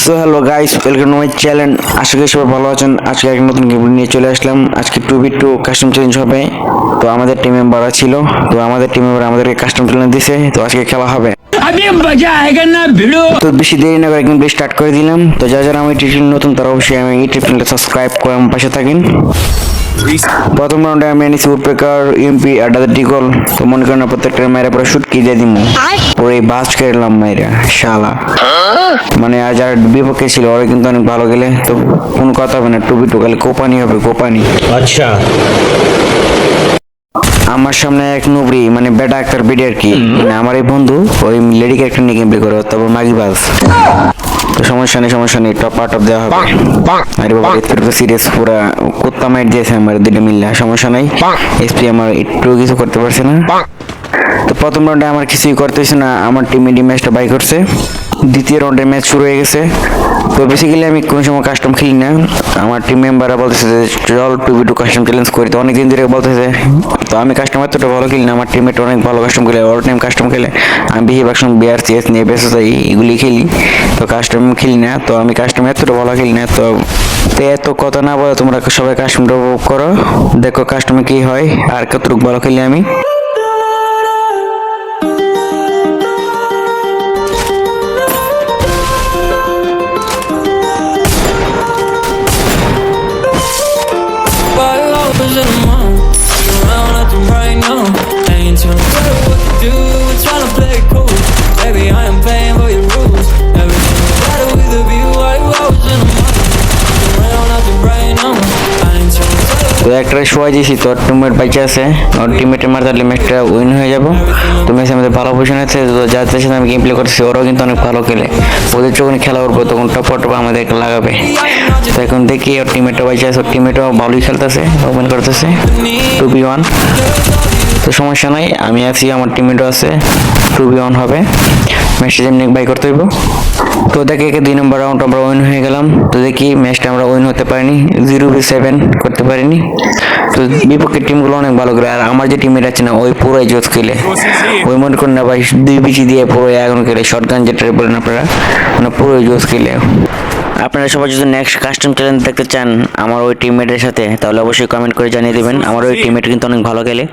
So hello guys, welcome to my channel. আশা করি সবাই ভালো আছেন। আজকে একটা নতুন গেম নিয়ে চলে আসলাম। আজকে 2v2 কাস্টম চ্যালেঞ্জ হবে। তো আমাদের টিম মেম্বাররা ছিল, তো আমাদের টিম মেম্বার আমাদেরকে কাস্টম চ্যালেঞ্জ দিছে। তো আজকে খেলা হবে। अभी मजा आएगा ना भिड़ो। তো বেশি দেরি না করে গেমটা স্টার্ট করে দিলাম। তো যারা আমার চ্যানেল নতুন তারা অবশ্যই আমার এই চ্যানেলটা সাবস্ক্রাইব করে আমার পাশে থাকেন। প্রথম রাউন্ডে আমি এনেছি উডপেকার, ইউএমপি, আড্ডাদের টিকল। তো মনে করেন প্রত্যেকটা মায়েরা পুরো শুট কি দিয়ে দিমু, পুরো এই বাস্ট খেলাম মায়েরা শালা। মানে আর যারা বিপক্ষে ছিল ওরা কিন্তু অনেক ভালো গেলে, তো কোনো কথা হবে না। 2v2 খালি কোপানি হবে, কোপানি। अच्छा আমার সামনে এক নুবরি, মানে বেটা একটা বিডি আর কি, মানে আমার এই বন্ধু ওই লেডি ক্যারেক্টার নিয়ে গেম প্লে করে, তারপর মাগিবাজ। তো সমস্যা নেই, টপ দেওয়া হবে। আরে বাবা, এর তো সিরিয়াস পুরা কুত্তা মাইট দিয়েছে আমার দুইটা মিললে। সমস্যা নাই, এসপি আমার একটু কিছু করতে পারছে না। তো প্রথম রাউন্ডে আমার কিছুই করতেছে না, আমার টিম ইন্ডি ম্যাচটা বাই করছে। দ্বিতীয় রাউন্ডের ম্যাচ শুরু হয়ে গেছে। তো বেসিক্যালি আমি কোনো সময় কাস্টম খেলি না। আমার টিম মেম্বাররা বলতেছে যে চল 2v2 কাস্টম চ্যালেঞ্জ করি, তো অনেকদিন ধরে বলতেছে। তো আমি কাস্টম এতটা ভালো খেলি না, আমার টিমমেট অনেক ভালো কাস্টম খেলে, অল টাইম কাস্টম খেলে। আমি বেশিরভাগ সময় বিআরসিএস নিয়ে বেসে যাই, এগুলি খেলি। তো কাস্টম খেলি না, তো আমি কাস্টম এতটা ভালো খেলি না। তো এত কথা না বলে তোমরা সবাই কাস্টমটা উপভোগ করো, দেখো কাস্টমে কি হয় আর কতটুকু ভালো খেলি আমি। In the mall, around at the right now. Ain't too sure what to do. Tryna play it cool, baby. I am playing by your rules. Everything is better with a view. I was in the mall, around at the right now. Ain't too sure. তো একটা শোয়া দিয়েছি, তো teammate বাইচে আছে, ওর টিমমেটের মার তাহলে ম্যাচটা win হয়ে যাবো। তো ম্যাচে আমাদের ভালো পজিশন আছে, তো যাদের সাথে আমি গেম প্লে করতেছি ওরাও কিন্তু অনেক ভালো খেলে। ওদের যখন খেলা করবো তখন টপ আমাদেরকে লাগাবে। তো এখন দেখি ওর টিমমেটটা বাইচে আছে, ওর টিমমেটও ভালোই খেলতেছে, ওপেন করতেছে 2v1। তো সমস্যা নাই, আমি আছি, আমার টিমমেটও আছে, 2v1 হবে। ম্যাচটা যেমনি বাই করতে হইব। তো দেখি 2 নম্বর রাউন্ড আমরা উইন হয়ে গেলাম। তো দেখি ম্যাচটা আমরা উইন হতে পারিনি, 0v7 করতে পারিনি। তো বিপক্ষের টিমগুলো অনেক ভালো করে, আর আমার যে টিমমেট আছে না ওই পুরোই জোস খেলে। ওই মনে করেন না ভাই, 2 বিচি দিয়ে পুরো এখন খেলে, শর্টগান যেটা বলেন আপনারা, মানে পুরোই জোস খেলে। আপনারা সবাই যদি নেক্সট কাস্টম চ্যালেঞ্জ দেখতে চান আমার ওই টিমমেটের সাথে, তাহলে অবশ্যই কমেন্ট করে জানিয়ে দেবেন। আমার ওই টিমমেট কিন্তু অনেক ভালো খেলে,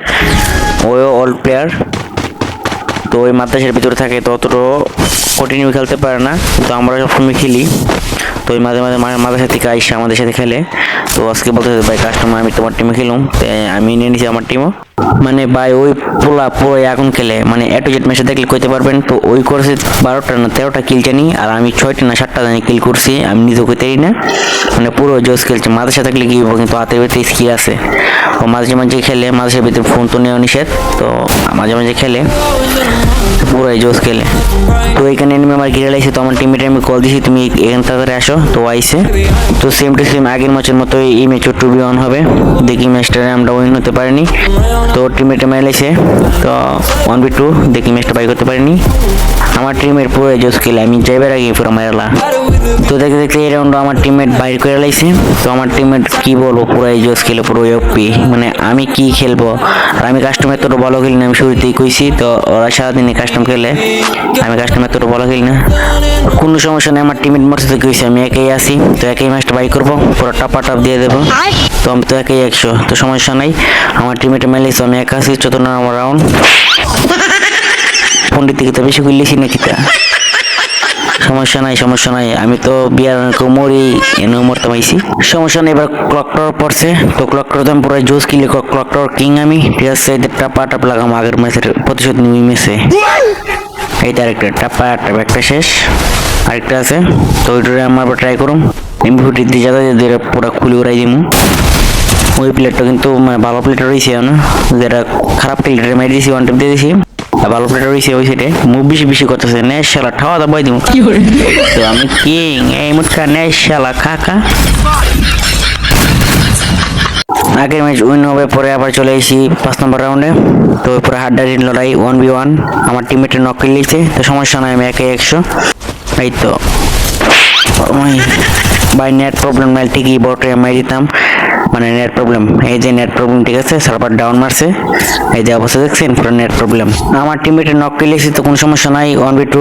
ওই অল প্লেয়ার। তো ওই মাদ্রাসার ভিতরে থাকে, তো অতটা কন্টিনিউ খেলতে পারে না, তো আমরা সবসময় খেলি। তো ওই মাঝে মাদ্রাসা থেকে আইসা আমাদের সাথে খেলে। তো আজকে বলতে ভাই কাস্টমার আমি তোমার টিমে খেলুম, আমি নিয়ে নিছি আমার টিমও। মানে ভাই ওই পুরো এখন খেলে, মানে এ টু জেড ম্যাচে দেখলে কইতে পারবেন। তো ওই করেছে 12টা না 13টা কিল জানি, আর আমি 6টা না 7টা জানি কিল করছি, আমি নিজেও কইতেই না। মানে পুরো জোস খেলছে। মাদ্রাসা থাকলে কি হবো, কিন্তু হাতের ভিতরে স্কিল আছে। ও মাঝে খেলে, মাদ্রাসার ভিতরে ফোন তো নেওয়া নিষেধ, তো মাঝে খেলে, পুরো জোস খেলে। তো এখানে এনিমি আমার ঘিরে লাগছে, তো আমার টিমমেটে আমি কল দিছি তুমি এখান থেকে আসো, তো আইসে। তো সেম টু সেম আগের ম্যাচের মতো এই ম্যাচও 2v1 হবে। দেখি ম্যাচটা আমরা উইন হতে পারিনি, তো টিমমেটে মাইলেছে। তো 1v2 দেখি ম্যাচটা বাই করতে পারিনি। আমার টিমের পুরো জোস খেলে, আমি যাইবার আগে পুরো মারালা। তো দেখতে এই রাউন্ড আমার টিমমেট বাইর করে লাইছে। তো আমার টিমমেট কি বলবো, পুরো জোস খেলে, পুরো ওপি। মানে আমি কি খেলবো, আর আমি কাস্টম এতটা ভালো খেলি না, আমি শুরুতেই কইছি। তো ওরা সারাদিনে কাস্টম খেলে, আমি কাস্টম এতটা ভালো খেলি না। কোনো সমস্যা নেই, আমার টিমমেট মরতে তো কইছি, আমি একাই আছি। তো একাই ম্যাচটা বাই করবো, পুরো টপ দিয়ে দেবো। তো আমি তো একাই 100, তো সমস্যা নাই। আমার টিমমেটে মেলেছে, আমি একা আছি। 14 নম্বর রাউন্ড। পন্ডিত থেকে তো বেশি করলেছি নাকি তা, সমস্যা নাই, আমি তো বিয়ার মরি এনেও মরতে পাইছি, সমস্যা নেই। এবার ক্লক টাওয়ার পড়ছে, তো ক্লক টাওয়ার তো আমি পুরো জোস কিলে, ক্লক টাওয়ার কিং আমি। ঠিক আছে, টাপ লাগাম আগের ম্যাচের প্রতিশোধ নিয়ে মেসে। এইটা আরেকটা টাপ একটা শেষ, আরেকটা আছে। তো ওইটা আমার ট্রাই করুন, এমভিটি দিয়ে যাতে পুরো খুলে উড়াই দিমু। ওই প্লেয়ারটা কিন্তু মানে ভালো প্লেয়ার রয়েছে না, যেটা খারাপ প্লেয়ার মেরে দিয়েছি, 1 টিপ দিয়ে দিয়েছি। ভালো প্লেয়ার রয়েছে ওই সাইডে, মুভ বেশি করতেছে, নেশ শালা ঠাওয়া দাবাই দিব। তো আমি কিং, এই মুটকা নেশ শালা খাকা। আগের ম্যাচ উইন হবে, পরে আবার চলে এসেছি 5 নম্বর রাউন্ডে। তো পুরো হাড্ডাহাড্ডি লড়াই 1v1, আমার টিমমেটের নক করে লিখছে। তো সমস্যা নয়, আমি একাই 100। এই তো ভাই নেট প্রবলেম নাই ঠিকই বটে মাই দিতাম, মানে নেট প্রবলেম, এই যে নেট প্রবলেম, ঠিক আছে, সার্ভার ডাউন মারছে, এই যে অবস্থা দেখছেন পুরো নেট প্রবলেম। আমার টিমমেটের নক পেলেছি তো কোনো সমস্যা নাই, 1v2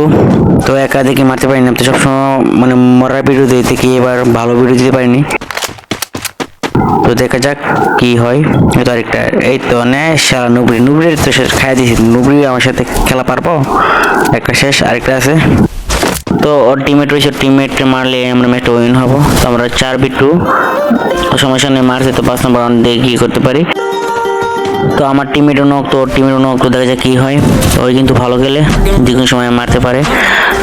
তো একা দেখি মারতে পারি না, তো সবসময় মানে মরার ভিডিও দিতে কি এবার ভালো ভিডিও দিতে পারিনি, তো দেখা যাক কি হয়। এই তো আরেকটা, এই তো সারা নুবরির তো শেষ খাই দিয়েছি, নুবরি আমার সাথে খেলা পারবো, একটা শেষ, আরেকটা আছে। তো ওর টিমমেট রয়েছে, টিমমেটকে মারলে আমরা ম্যাচটা উইন হবো, তো আমরা 4v2 তো সমস্যা নেই, মারছে তো 5 নম্বর রাউন্ড দিয়ে কি করতে পারি। তো আমার টিমমেটও নক, তো ওর টিমমেটও নক, তো দেখা যাক কি হয়। তো ওই কিন্তু ভালো খেলে, যে কোনো সময় মারতে পারে,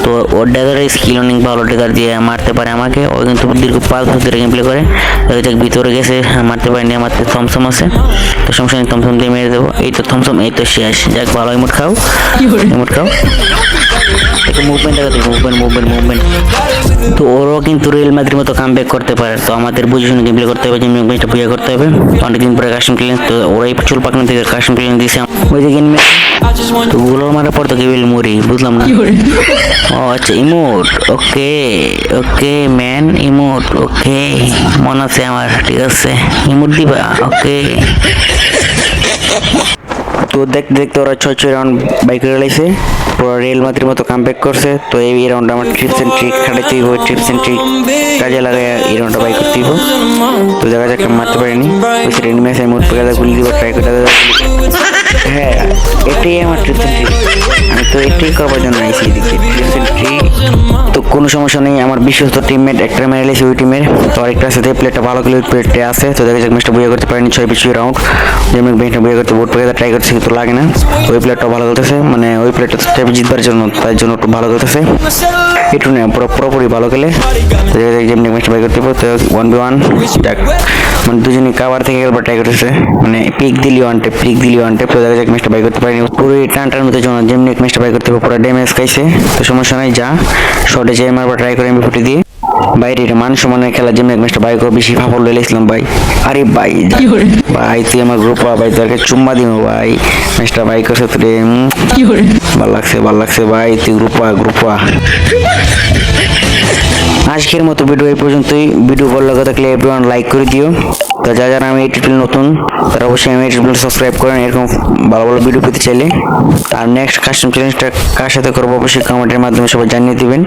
তো ওর ড্যাগারের স্কিল অনেক ভালো, ড্যাগার দিয়ে মারতে পারে আমাকে, ও কিন্তু দীর্ঘ 5 বছর ধরে গেম প্লে করে। দেখা যাক ভিতরে গেছে, মারতে পারেনি, আমার থমসম আছে, তো সমস্যা নেই, থমসম দিয়ে মেরে দেবো। এই তো থমসম, এই তো শেষ, যাক ভালো, ইমোট খাও, ইমোট খাও, একটু মুভমেন্ট দেখা দেখো, মুভমেন্ট। তো ওরও কিন্তু রিয়েল মাদ্রিদের মতো কামব্যাক করতে পারে, তো আমাদের বুঝে শুনে গেম প্লে করতে হবে, যেমন ম্যাচটা বুঝে করতে হবে। অনেকদিন পরে কাস্টম ক্লিন, তো ওরাই চুল পাকনা থেকে কাস্টম ক্লিন দিয়েছে, ওই যে গেম তো গুলোর মারার পর তো কেবল মরি, বুঝলাম না। ও আচ্ছা, ইমোট, ওকে ওকে ম্যান, ইমোট ওকে, মনে আছে আমার, ঠিক আছে, ইমোট দিবা, ওকে। তো দেখতে দেখতে ওরা 6 রাউন্ড বাইক রেলাইছে, পুরো রিয়েল মাদ্রিদের মতো কামব্যাক করছে। তো এই রাউন্ড আমার ট্রিপস এন্ড ট্রিক খাটাইতে হইব, ট্রিপস এন্ড ট্রিক কাজে লাগায় এই রাউন্ডটা বাইক করতে হইব। তো দেখা যাক, মারতে পারিনি, ওই সেটা এনিমেস আমি মোট পেগাদা গুলি দিব, ট্রাই করে হ্যাঁ, এটাই আমার ট্রিপস এন্ড ট্রিক, আমি তো এটাই করবার জন্য আইসি এদিকে, ট্রিপস এন্ড ট্রিক। তো কোনো সমস্যা নেই, আমার বিশ্বস্ত টিমমেট একটা মেরে লেছি ওই টিমের, তো আরেকটা আছে, প্লেটটা ভালো করে প্লেটে আছে, তো দেখা যাক ম্যাচটা বুঝে করতে পারিনি, 6 রাউন্ড যেমন ম্যাচটা বুঝে করতে বোট পেগাদা ট্রাই করছি, কিন্তু লাগে না। ওই প্লেটটা ভালো করতেছে, মানে ওই প্লেটটা স্টেপ জিতবার জন্য, তার জন্য একটু ভালো করতেছে, একটু না পুরোপুরি ভালো খেলে। তো যেমনি ম্যাচটা বাই করতে পারো, তো 1v1 যাক, মানে দুজনই কাভার থেকে খেলবার ট্রাই করতেছে, মানে পিক দিলি ওয়ান টেপ, তো দেখা যাক ম্যাচটা বাই করতে পারিনি, পুরো টান মধ্যে জন্য যেমনি ম্যাচটা বাই করতে পারো, পুরো ড্যামেজ খাইছে, তো সমস্যা নাই, যা শর্টে যেয়ে মারবার ট্রাই করে, আমি ফুটে দিয়ে বাইরে এটা মান সম্মানের খেলা, যেমনি এক ম্যাচটা বাই করে বেশি ফাফল লইলে ইসলাম ভাই, আরে ভাই ভাই তুই আমার গ্রুপ ভাই, তোকে চুম্মা দিব ভাই, ম্যাচটা বাই করছে তুই, ভাল লাগছে ভাই, তুই গ্রুপা। আজকের মতো ভিডিও এই পর্যন্তই, ভিডিও ভালো লাগে থাকলে এভরিওয়ান লাইক করে দিও, তো যারা আমি এই টিউটোরিয়াল নতুন তারা অবশ্যই আমি এই টিউটোরিয়াল সাবস্ক্রাইব করেন এরকম ভালো ভালো ভিডিও পেতে চাইলে। আর নেক্সট কাস্টম চ্যালেঞ্জটা কার সাথে করবো অবশ্যই কমেন্টের মাধ্যমে সবাই জানিয়ে দিবেন।